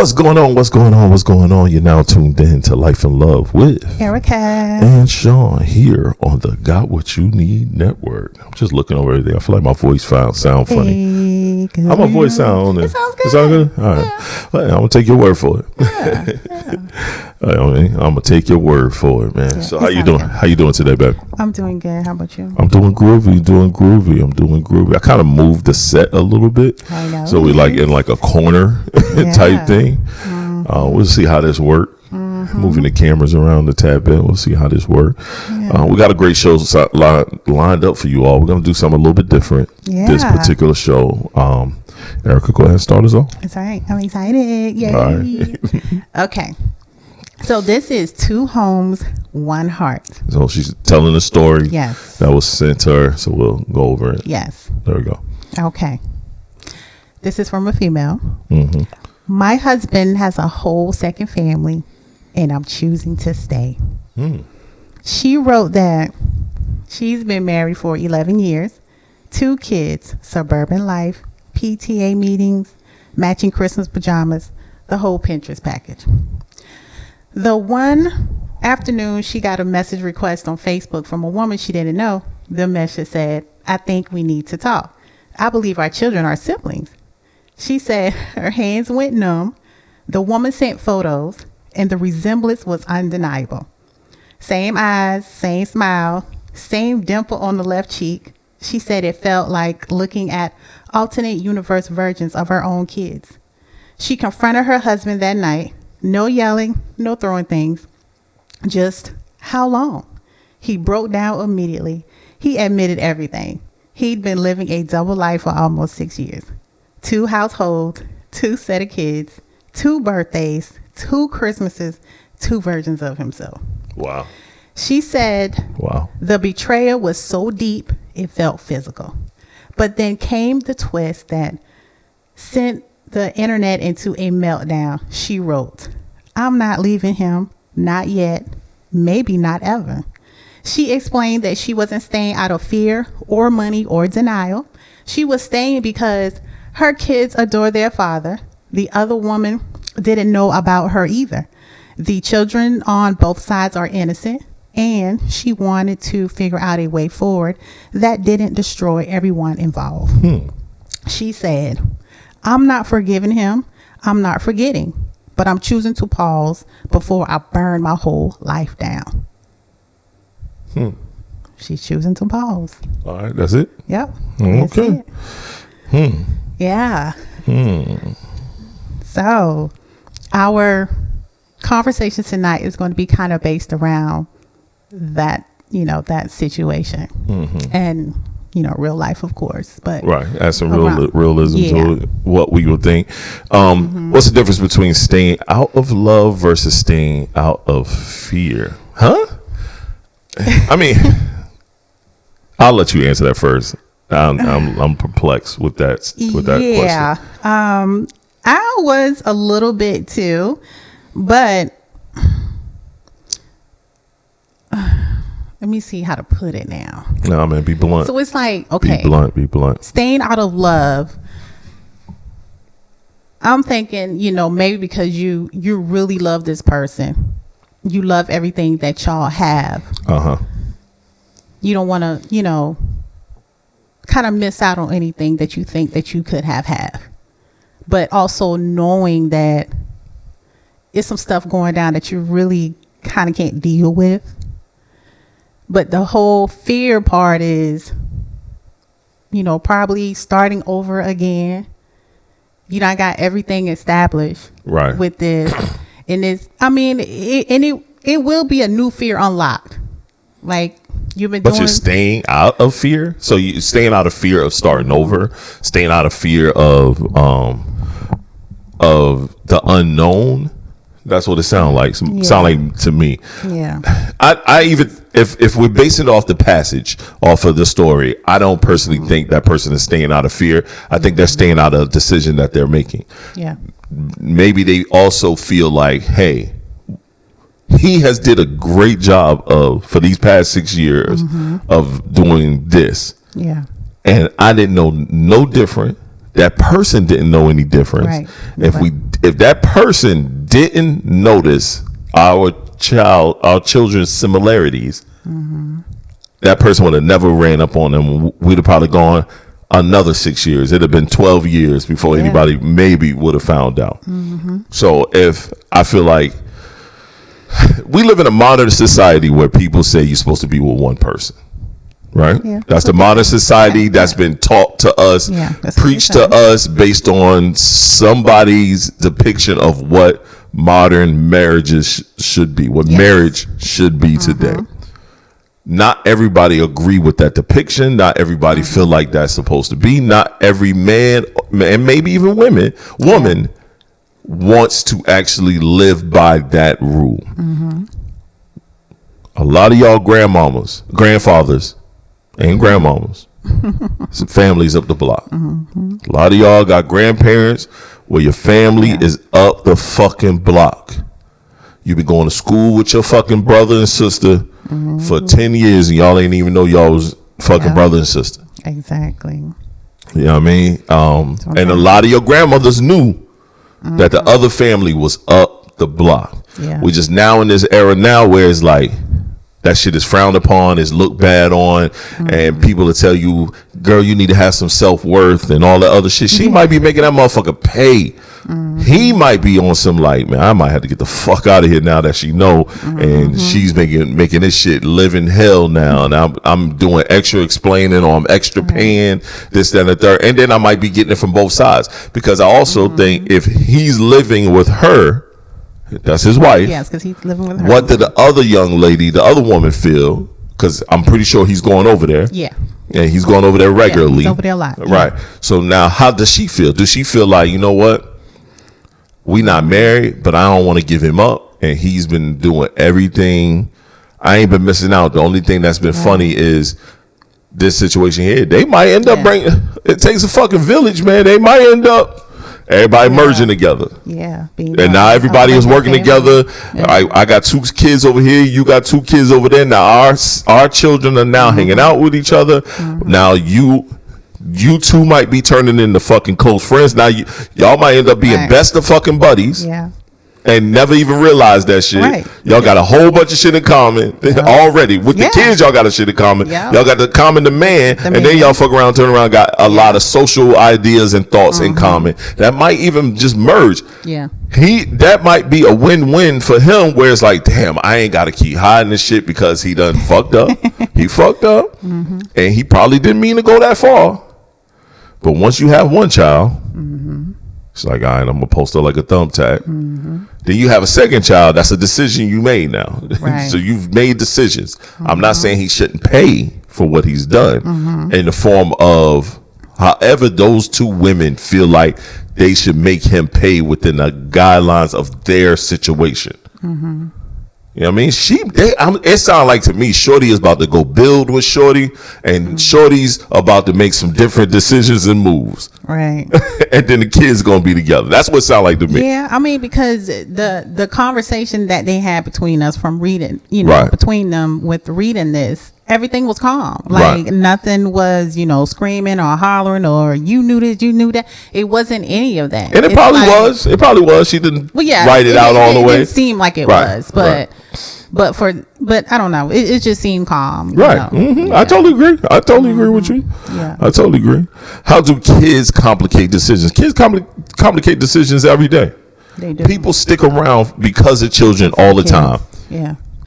What's going on? What's going on? What's going on? You're now tuned in to Life and Love with Erica and Shon here on the Got What You Need Network. I'm just looking over there. I feel like my voice sound funny. Hey, How my voice sound? It sounds good. It sound good? All right. Yeah. Well, I'm going to take your word for it. Yeah. I'm going to take your word for it, man. Yeah, so how you doing? good. How you doing today, babe? I'm doing good. How about you? I'm doing groovy. I kind of moved the set a little bit. I know. So we like in like a corner type thing. We'll see how this works. Moving the cameras around a tad bit. We'll see how this works. Yeah. We got a great show lined up for you all. We're going to do something a little bit different this particular show. Erica, go ahead and start us off. That's all right. I'm excited. Yay. All right. Okay. So this is Two Homes, One Heart. So she's telling a story Yes. that was sent to her. So we'll go over it. Yes. There we go. Okay. This is from a female. Mm-hmm. My husband has a whole second family, and I'm choosing to stay. She wrote that she's been married for 11 years, 2 kids, suburban life, PTA meetings, matching Christmas pajamas, the whole Pinterest package. The one afternoon, she got a message request on Facebook from a woman she didn't know. The message said, "I think we need to talk. I believe our children are siblings." She said her hands went numb. The woman sent photos, and the resemblance was undeniable. Same eyes, same smile, same dimple on the left cheek. She said it felt like looking at alternate universe versions of her own kids. She confronted her husband that night. No yelling, no throwing things. Just, how long? He broke down immediately. He admitted everything. He'd been living a double life for almost 6 years. 2 households, 2 set of kids, 2 birthdays, 2 Christmases, 2 versions of himself. Wow. She said, wow, the betrayal was so deep, it felt physical. But then came the twist that sent the internet into a meltdown. She wrote, "I'm not leaving him, not yet, maybe not ever." She explained that she wasn't staying out of fear or money or denial. She was staying because her kids adore their father. The other woman didn't know about her either. The children on both sides are innocent, and she wanted to figure out a way forward that didn't destroy everyone involved. She said, "I'm not forgiving him. I'm not forgetting, but I'm choosing to pause before I burn my whole life down." She's choosing to pause. All right, that's it. Yep. Okay. Yeah. So our conversation tonight is going to be kind of based around that, that situation and, real life, of course, but right. Add some realism to it, what we would think. What's the difference between staying out of love versus staying out of fear? Huh? I mean, I'll let you answer that first. I'm perplexed with that question. I was a little bit too, but let me see how to put it now. No, man, be blunt. So it's like, okay, be blunt. Staying out of love. I'm thinking, maybe because you really love this person, you love everything that y'all have. You don't want to, kind of miss out on anything that you think that you could have. But also knowing that it's some stuff going down that you really kind of can't deal with. But the whole fear part is, probably starting over again. I got everything established right with this. And it will be a new fear unlocked. Like you've been doing. But you're staying out of fear. So you're staying out of fear of starting over, staying out of fear of the unknown. That's what it sounds like. Sound like to me. Yeah. I even if we're basing it off the passage, off of the story, I don't personally think that person is staying out of fear. I think they're staying out of a decision that they're making. Yeah. Maybe they also feel like, hey, he has did a great job for these past 6 years of doing this. Yeah. And I didn't know no different that person didn't know any difference. Right. If that person didn't notice our children's similarities, that person would have never ran up on them. We'd have probably gone another 6 years. It'd have been 12 years before anybody maybe would have found out. So if I feel like we live in a modern society where people say you're supposed to be with one person, right? Yeah. That's the modern society that's been taught to us, preached to us based on somebody's depiction of what modern marriages should be, what marriage should be today. Not everybody agree with that depiction. Not everybody feel like that's supposed to be. Not every man, and maybe even woman wants to actually live by that rule. A lot of y'all grandfathers, and grandmamas, some families up the block. A lot of y'all got grandparents where your family is up the fucking block. You've been going to school with your fucking brother and sister for 10 years and y'all ain't even know y'all was fucking brother and sister. Exactly. You know what I mean? And a lot of your grandmothers knew that the other family was up the block. We just now in this era now where it's like that shit is frowned upon, is looked bad on, and people will tell you, girl, you need to have some self-worth and all that other shit. She might be making that motherfucker pay. He might be on some like, man, I might have to get the fuck out of here now that she know, and she's making this shit living hell now, and I'm doing extra explaining, or I'm extra paying this, that, and the third, and then I might be getting it from both sides, because I also think if he's living with her, that's his wife. Yes, because he's living with her. What did the other young lady, the other woman feel? Because I'm pretty sure he's going over there. And he's going over there regularly. He's over there a lot. Right. So now how does she feel? Does she feel like, you know what? We not married, but I don't want to give him up. And he's been doing everything. I ain't been missing out. The only thing that's been funny is this situation here. They might end up bringing, it takes a fucking village, man. They might end up everybody merging together. And now everybody is working together. I got 2 kids over here. You got 2 kids over there. Now our children are now hanging out with each other. Now you 2 might be turning into fucking close friends. Now y'all might end up being best of fucking buddies. And never even realize that shit. Y'all got a whole bunch of shit in common already. With the kids, y'all got a shit in common. Y'all got the common the man, and then y'all fuck around, turn around, got a lot of social ideas and thoughts in common. That might even just merge. That might be a win-win for him, where it's like, damn, I ain't got to keep hiding this shit because he done fucked up. He fucked up, and he probably didn't mean to go that far. But once you have one child, it's like, all right, I'm going to post her like a thumbtack. Then you have a second child. That's a decision you made now. So you've made decisions. I'm not saying he shouldn't pay for what he's done in the form of however those 2 women feel like they should make him pay within the guidelines of their situation. You know what I mean? It sounds like to me, Shorty is about to go build with Shorty, and Shorty's about to make some different decisions and moves. And then the kids gonna be together. That's what it sounds like to me. I mean, because the conversation that they had between us from reading, between them with reading this, everything was calm. Like nothing was, screaming or hollering or you knew this, you knew that. It wasn't any of that. And it probably was. It probably was. She didn't write it out all the way. It didn't seem like it was, but I don't know. It just seemed calm. I totally agree. I totally agree with you. I totally agree. How do kids complicate decisions? Kids complicate decisions every day. They do. People stick around because of children all the time.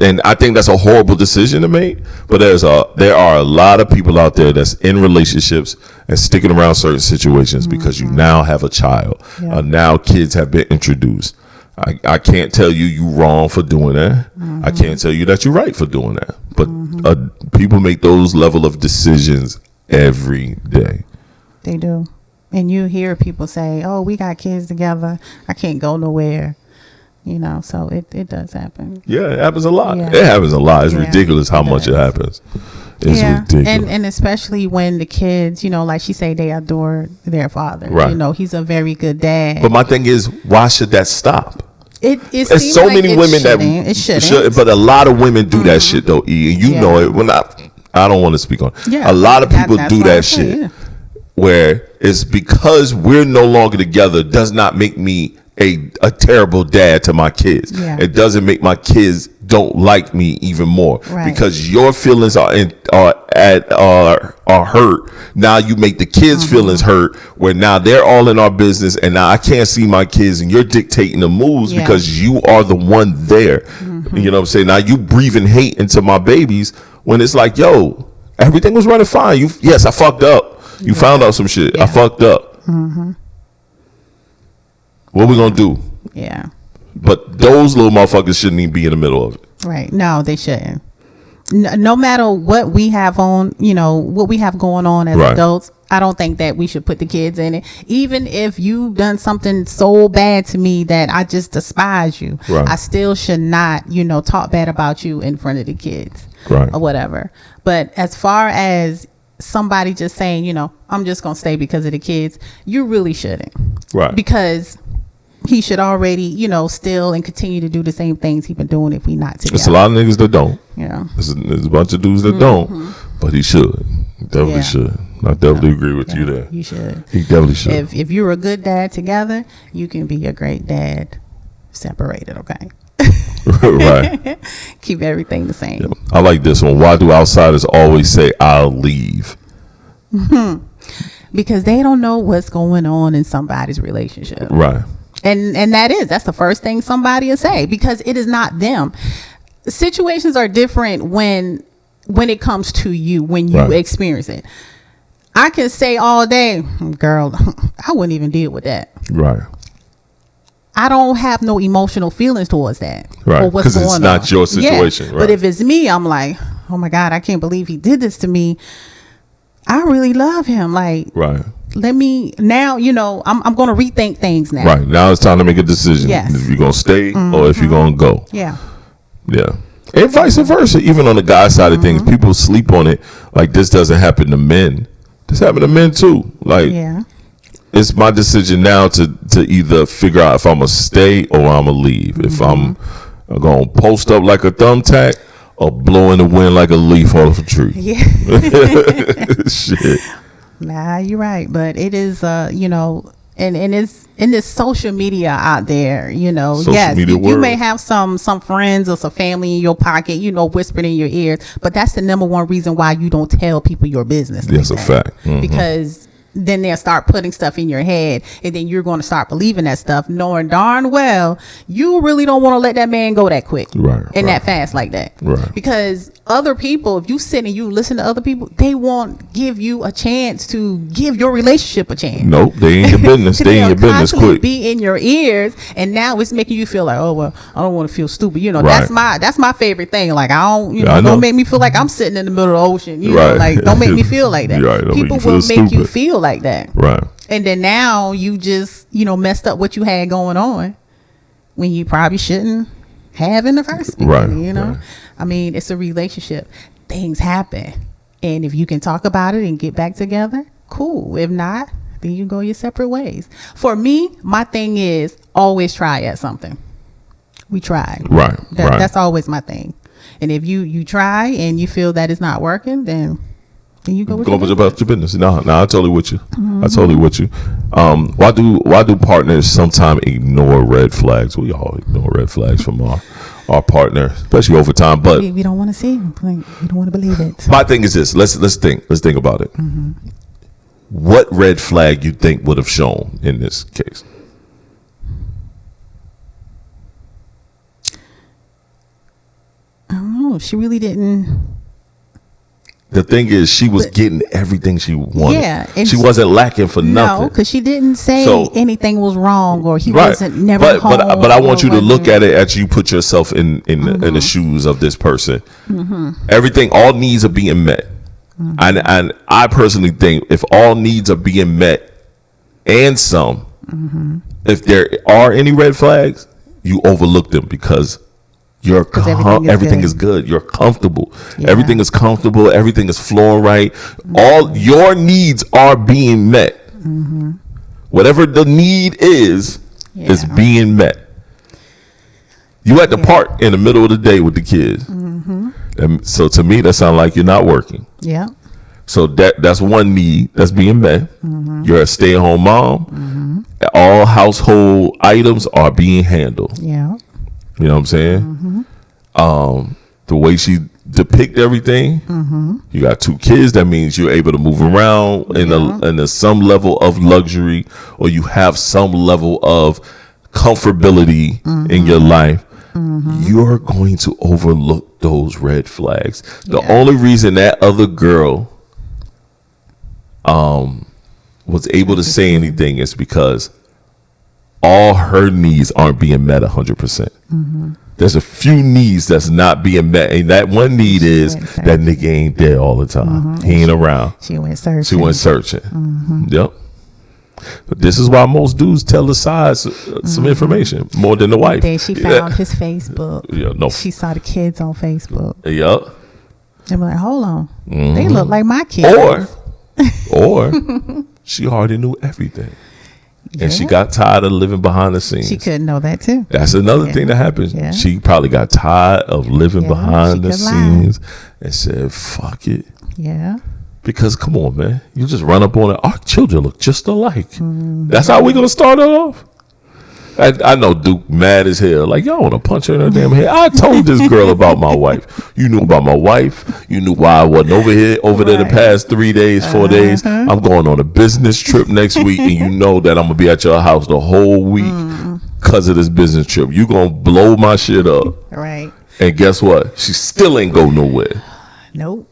And I think that's a horrible decision to make. But there are a lot of people out there that's in relationships and sticking around certain situations because you now have a child. Now kids have been introduced. I can't tell you wrong for doing that. I can't tell you that you're right for doing that. But people make those level of decisions every day. They do. And you hear people say, oh, we got kids together. I can't go nowhere. So it does happen. Yeah, it happens a lot. It happens a lot. It's ridiculous how much it happens. It's ridiculous. And especially when the kids, like she say, they adore their father. He's a very good dad. But my thing is, why should that stop? It's so many women that it shouldn't. But a lot of women do that shit though. E, and you know it. When I don't want to speak on it. A lot of people do that shit where is because we're no longer together does not make me a terrible dad to my kids. Yeah. It doesn't make my kids don't like me even more, right. because your feelings are hurt. Now you make the kids' feelings hurt, where now they're all in our business, and now I can't see my kids, and you're dictating the moves because you are the one there. You know what I'm saying? Now you breathing hate into my babies when it's like, yo, everything was running fine. Yes, I fucked up. You found out some shit. I fucked up. What we gonna do? Yeah. But those little motherfuckers shouldn't even be in the middle of it. Right. No, they shouldn't. No matter what we have on, what we have going on as adults, I don't think that we should put the kids in it. Even if you've done something so bad to me that I just despise you, I still should not, talk bad about you in front of the kids or whatever. But as far as somebody just saying, I'm just going to stay because of the kids, you really shouldn't. Right. Because he should already, still and continue to do the same things he's been doing if we not together. There's a lot of niggas that don't. Yeah. There's a bunch of dudes that don't, but he should. He definitely should. I definitely agree with you there. You should. He definitely should. If you're a good dad together, you can be a great dad separated, okay? Right. Keep everything the same. Yeah. I like this one. Why do outsiders always say, I'll leave? Because they don't know what's going on in somebody's relationship. Right. And that's the first thing somebody will say, because it is not them. Situations are different when it comes to you, when you experience it. I can say all day, girl, I wouldn't even deal with that. Right. I don't have no emotional feelings towards that. Right. Because it's not your situation. Right. But if it's me, I'm like, oh my God, I can't believe he did this to me. I really love him. Like, let me now, I'm going to rethink things now. Right. Now it's time to make a decision. Yes. If you're going to stay or if you're going to go. Yeah. Yeah. And vice versa. Even on the guy side of things, people sleep on it. Like, this doesn't happen to men. This happen to men too. Like, it's my decision now to either figure out if I'm going to stay or I'm going to leave. If I'm going to post up like a thumbtack or blow in the wind like a leaf off a tree. Yeah. Shit. Nah, you're right. But it is, and it's in this social media out there, yes, you may have some friends or some family in your pocket, whispering in your ears, but that's the number one reason why you don't tell people your business. That's a fact. Because then they'll start putting stuff in your head, and then you're going to start believing that stuff, knowing darn well you really don't want to let that man go that quick and that fast like that. Right. Because other people, if you sit and you listen to other people, they won't give you a chance to give your relationship a chance. Nope, they ain't your business. They ain't your business quick. Be in your ears, and now it's making you feel like, oh well, I don't want to feel stupid. That's my favorite thing. Like, I don't, don't make me feel like I'm sitting in the middle of the ocean. Like, don't make me feel like that. People will make you feel like that. Right. And then now you just, messed up what you had going on when you probably shouldn't have in the first place. Right. Right. I mean, it's a relationship. Things happen. And if you can talk about it and get back together, cool. If not, then you go your separate ways. For me, my thing is always try at something. We try. Right. That's always my thing. And if you try and you feel that it's not working, then you go about your business. No, I totally with you. I totally with you. Why do partners sometimes ignore red flags? We all ignore red flags from our partner, especially over time. But we don't want to see them. We don't want to believe it. My thing is this: let's think about it. What red flag you think would have shown in this case? I don't know. She really didn't. The thing is, she was getting everything she wanted. Yeah, and she wasn't lacking for nothing. No, because she didn't say anything was wrong or he wasn't never home. But I want you to look at it as you put yourself in the shoes of this person. Everything, all needs are being met, and I personally think if all needs are being met, and some, if there are any red flags, you overlook them because everything is good. You're comfortable. Yeah. Everything is comfortable. Everything is flowing right. All your needs are being met. Whatever the need is being met. You at the park in the middle of the day with the kids. And so to me, that sounds like you're not working. Yeah. So that's one need that's being met. You're a stay-at-home mom. All household items are being handled. Yeah. You know what I'm saying? The way she depict everything. You got 2 kids. That means you're able to move around in a some level of luxury, or you have some level of comfortability in your life. You're going to overlook those red flags. The only reason that other girl was able to say anything is because all her needs aren't being met 100%. There's a few needs that's not being met, and that one need is that nigga ain't there all the time. He ain't around. She went searching. Yep. But this is why most dudes tell the sides some information more than the wife. Then she found his Facebook. No. She saw the kids on Facebook. Yep. And be like, hold on, they look like my kids. Or she already knew everything. And she got tired of living behind the scenes. She couldn't know that too. That's another thing that happens. Yeah. She probably got tired of living behind the scenes and said, fuck it. Yeah. Because come on, man. You just run up on it. Our children look just alike. That's how we're going to start it off. I know Duke mad as hell. Like, y'all want to punch her in her damn head. I told this girl about my wife. You knew about my wife. You knew why I wasn't over there the past 3 days, 4 days. I'm going on a business trip next week, and you know that I'm going to be at your house the whole week because of this business trip. You going to blow my shit up. Right. And guess what? She still ain't go nowhere. Nope.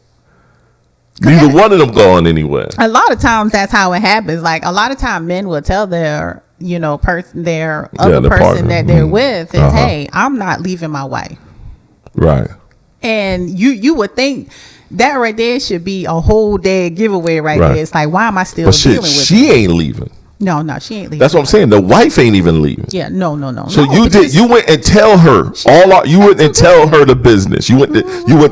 Neither one of them going anywhere. A lot of times that's how it happens. Like, a lot of time men will tell their other person that they're with is, hey, I'm not leaving my wife. Right. And you would think that right there should be a whole dead giveaway right there. It's like, why am I still dealing with she her? ain't leaving. No, she ain't leaving. That's what I'm saying. The wife ain't even leaving. Yeah, no. So you went and tell her you went and tell her the business. You went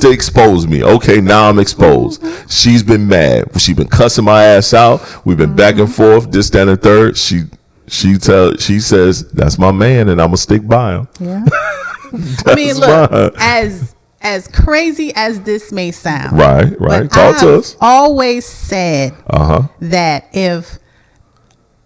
to expose me. Okay, now I'm exposed. She's been mad. She's been cussing my ass out. We've been back and forth, this, that, and the third. She says, that's my man, and I'm gonna stick by him. Yeah. I mean, look, as crazy as this may sound, right. Talk to us. Always said that if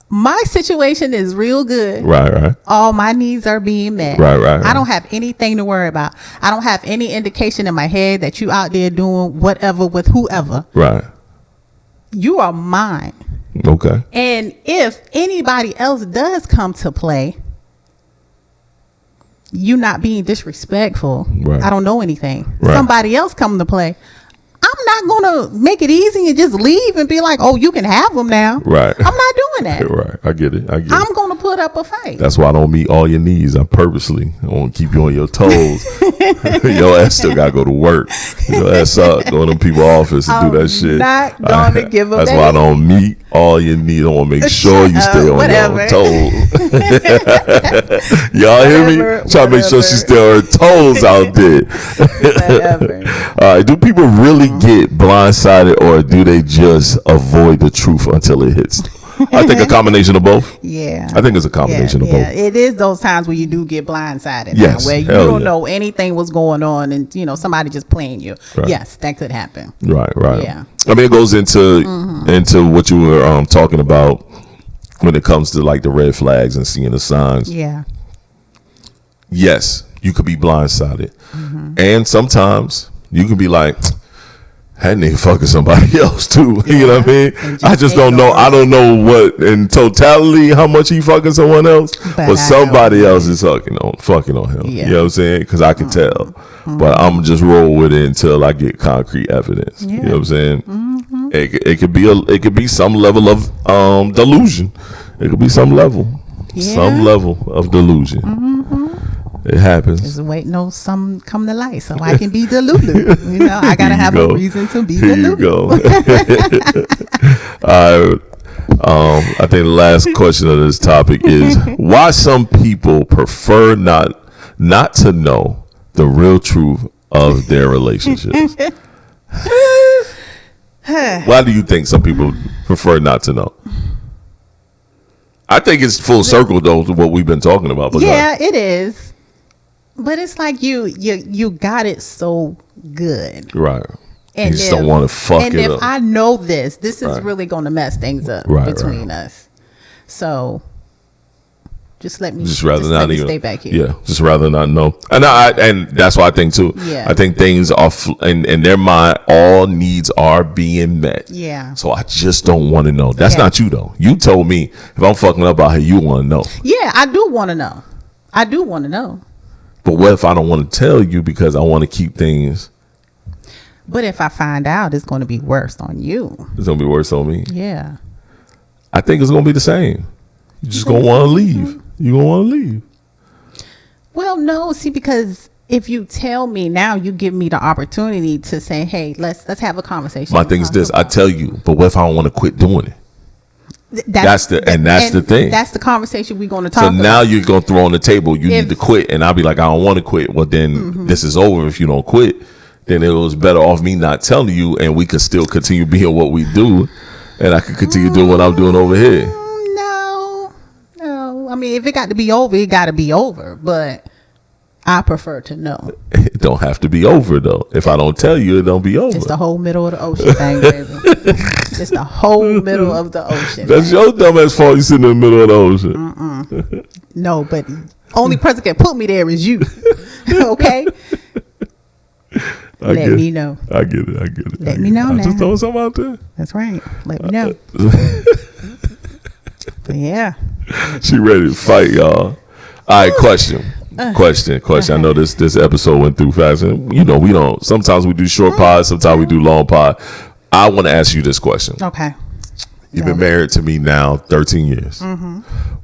my situation is real good, right, all my needs are being met, right. I don't have anything to worry about. I don't have any indication in my head that you out there doing whatever with whoever. Right. You are mine. Okay. And if anybody else does come to play, you not being disrespectful. Right. I don't know anything. Right. Somebody else come to play, I'm not gonna make it easy and just leave and be like, oh, you can have them now. Right. I'm not doing that. Right. I get it. I'm gonna put up a fight. That's why I don't meet all your needs. I want to keep you on your toes. Your ass still gotta go to work. Your ass up, go to them people's office and do that shit. Not gonna give a That's why I don't meet all your needs. I want to make sure you stay on your toes. Y'all hear me? Try to make sure she stay on her toes out there. All right. Do people really get blindsided, or do they just avoid the truth until it hits them? I think a combination of both. Yeah. I think it's a combination of both. It is those times where you do get blindsided. Yes. Where you don't know anything was going on and, somebody just playing you. Right. Yes, that could happen. Right. Yeah. I mean, it goes into what you were talking about when it comes to like the red flags and seeing the signs. Yeah. Yes, you could be blindsided. And sometimes you can be like, that nigga fucking somebody else too. Yeah. You know what I mean? I just don't know. I don't know what in totality how much he fucking someone else, but somebody else is fucking on him. Yeah. You know what I'm saying? Because I can tell. But I'm just roll with it until I get concrete evidence. Yeah. You know what I'm saying? It could be some level of delusion. It could be some level of delusion. It happens. Just waiting on some come to light so I can be deluded. I gotta have a reason to be deluded. Here you go. I think the last question of this topic is why some people prefer not to know the real truth of their relationships. Why do you think some people prefer not to know? I think it's full circle though to what we've been talking about. Yeah, it is. But it's like you got it so good. Right. And you just don't want to fuck it up. And if I know this is really going to mess things up between us. So just let me stay back here. Yeah, just rather not know. And that's what I think too. Yeah. I think things are in their mind, all needs are being met. Yeah. So I just don't want to know. That's not you though. You told me if I'm fucking up out here, you want to know. Yeah, I do want to know. But what if I don't want to tell you because I want to keep things? But if I find out, it's going to be worse on you. It's going to be worse on me. Yeah. I think it's going to be the same. You're just going to want to leave. You're going to want to leave. Well, no, see, because if you tell me now, you give me the opportunity to say, hey, let's have a conversation. My thing is this, I tell you, but what if I don't want to quit doing it? That's the thing. That's the conversation we're going to talk about. So now you're going to throw on the table, you need to quit. And I'll be like, I don't want to quit. Well, then this is over if you don't quit. Then it was better off me not telling you, and we could still continue being what we do. And I could continue doing what I'm doing over here. No. I mean, if it got to be over, it got to be over. But I prefer to know. It don't have to be over, though. If I don't tell you, it don't be over. It's the whole middle of the ocean thing, baby. It's the whole middle of the ocean. That's your dumbass fault you sitting in the middle of the ocean. No, but only person can put me there is you. Okay? Let me know. I get it. Let me know now. Just throwing something out there. That's right. Let me know. But yeah. She ready to fight, y'all. All right, question. I know this episode went through fast, and we don't. Sometimes we do short pods, sometimes we do long pod. I want to ask you this question. Okay. You've been married to me now 13 years.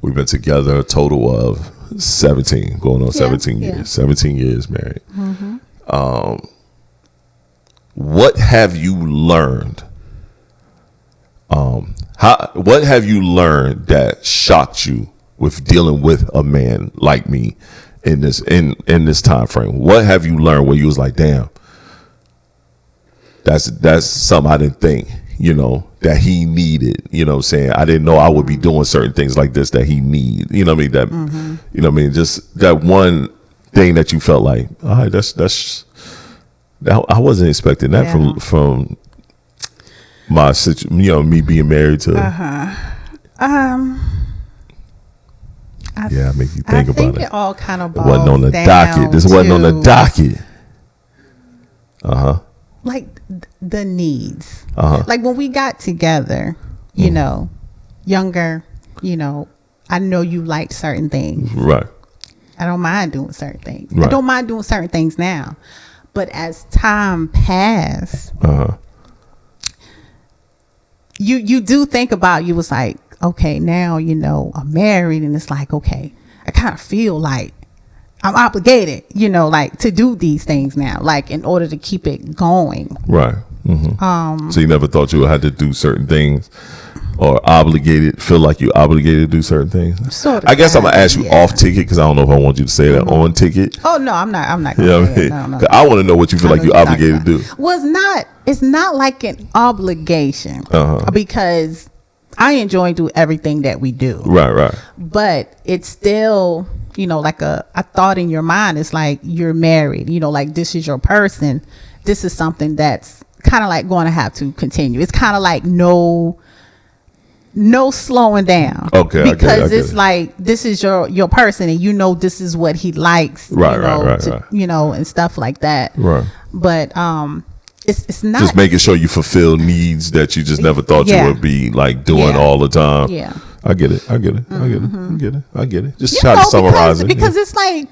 We've been together a total of 17, going on 17 years. Yeah. 17 years married. What have you learned? What have you learned that shocked you with dealing with a man like me in this time frame? What have you learned where you was like, damn, that's something I didn't think, that he needed, what I'm saying? I didn't know I would be doing certain things like this that he need, what I mean? That, just that one thing that you felt like, all right, that's I wasn't expecting that from my situation, me being married to. I make you think about it. It all kind of wasn't on the docket. This wasn't on the docket. Like the needs. Like when we got together, younger, I know you liked certain things. Right. I don't mind doing certain things. Right. I don't mind doing certain things now. But as time passed, you do think about, you was like, okay, now, I'm married, and it's like, okay, I kind of feel like I'm obligated, like to do these things now, like in order to keep it going. Right. So you never thought you had to do certain things or feel like you obligated to do certain things? Sort of. I guess I'm going to ask you off ticket because I don't know if I want you to say that on ticket. Oh, no, I'm not. I'm not. No. I want to know what you feel like you obligated to do. Well, it's not like an obligation because I enjoy doing everything that we do. Right. But it's still, like a thought in your mind. It's like you're married, like this is your person. This is something that's kind of like going to have to continue. It's kind of like no slowing down. Okay. Because it's like, this is your person, and this is what he likes. Right. And stuff like that. Right. But it's not just making sure you fulfill needs that you just never thought you would be like doing all the time. Yeah. I get it. Just try to summarize it. Because it's like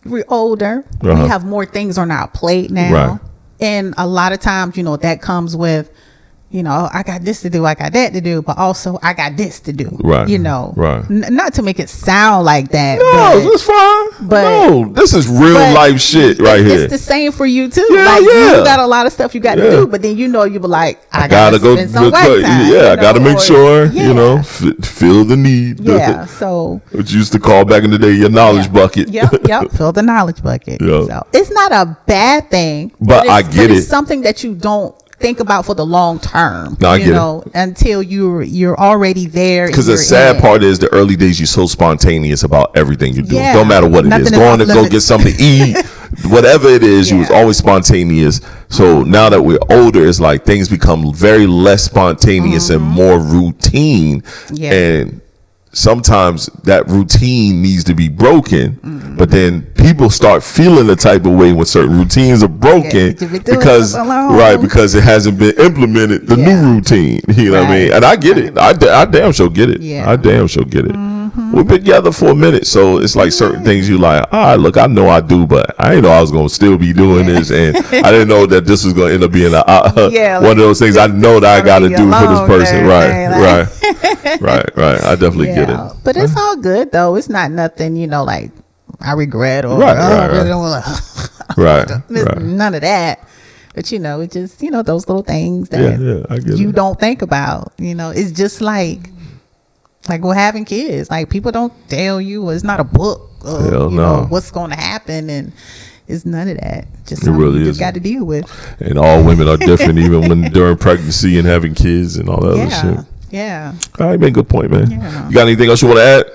we're older. We have more things on our plate now. Right. And a lot of times, that comes with, I got this to do, I got that to do, but also I got this to do. Right. Right. Not to make it sound like that. No, that's fine. But this is real life shit right here. It's the same for you too. Yeah, you got a lot of stuff you got to do, but then you be like, I gotta go spend some white time. I gotta make sure, feel the need. Yeah. So which used to call back in the day your knowledge bucket. Yep. Fill the knowledge bucket. So it's not a bad thing. But I get it. It's something that you don't think about for the long term. No, I get it. Until you're already there. Because the sad part is the early days you're so spontaneous about everything you do. Yeah. No matter what it is. Going to go get something to eat, whatever it is, you was always spontaneous. So now that we're older, it's like things become very less spontaneous and more routine. Yeah. And sometimes that routine needs to be broken, but then people start feeling the type of way when certain routines are broken because it hasn't been implemented, the new routine. You know what I mean? And I get it. I damn sure get it. I damn sure get it. We've been together for a minute, so it's like certain things you like, look, I know I do, but I didn't know I was going to still be doing this, and I didn't know that this was going to end up being one of those things I know that I got to do for this person. Right. I definitely get it. But it's all good, though. It's not nothing, like I regret or really don't want to. None of that. But, it's just, those little things that I get you don't think about. It's just like we're having kids. Like, people don't tell you, it's not a book of what's going to happen, and it's none of that. Just something you just got to deal with. And all women are different, even when during pregnancy and having kids and all that other shit. Yeah. All right, man. Good point, man. Yeah. You got anything else you want to add?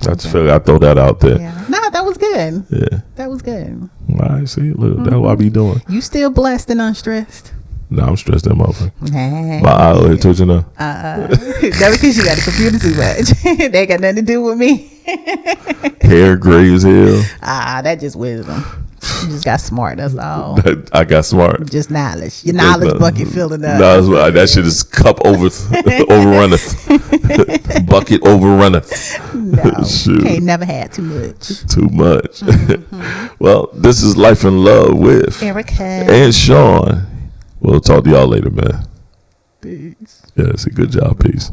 That's fair. I throw that out there. Yeah. No, that was good. Yeah. That was good. All right, see, look, that's what I be doing. You still blessed and unstressed? No, I'm stressed that motherfucker. Nah. My eye over here twitching up. That's because you got a computer too much. They got nothing to do with me. Hair gray as hell. That just wisdom. You just got smart, that's all. I got smart. Just knowledge. Your knowledge bucket filling up. No, that shit is cup overrunneth. Bucket overrunneth. No, shoot. Ain't never had too much. Too much. Well, this is Life in Love with Erica and Shon. We'll talk to y'all later, man. Peace. Yeah, it's a good job. Peace.